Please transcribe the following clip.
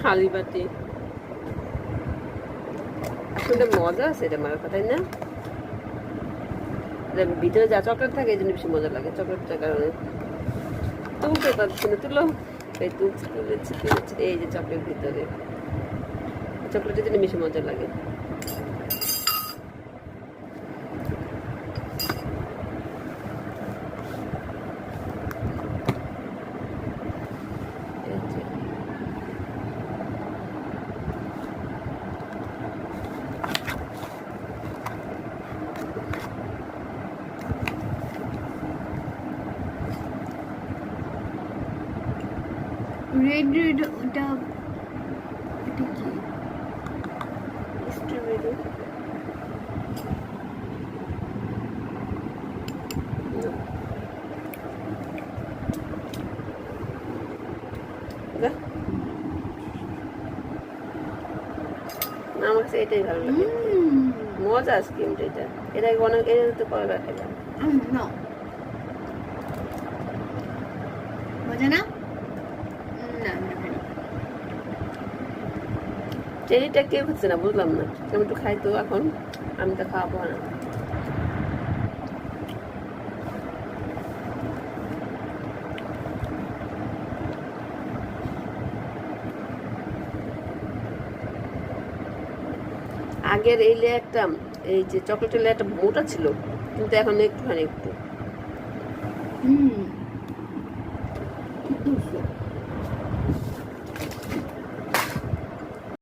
খালি বাটি আসলে মজা আছে এটা আমার কথাই না, ভিতরে যা চকলেট থাকে এই জন্য বেশি মজা লাগে চকলেটটার কারণে। তুলতে পারছি না, তুলো এই তুলছি তুলেছি তুলেছি, এই যে চকলেট ভিতরে, চকলেটের জন্য বেশি মজা লাগে। রেড রেড ওটা কি স্ট্রবেরি আমার কাছে এটাই ভালো লাগে, মজা আইসক্রিমটা এটা, এটা অনেক এটা করা রাখে না মজা না চেরিটা কেউ খাচ্ছে না, বুঝলাম না, আমি একটু খাই তো এখন, আমি তো খাওয়াবো না। আগের এই লেয়ারটা, এই যে চকলেটের লেয়ারটা মোটা ছিল, কিন্তু এখন একটুখানি একটু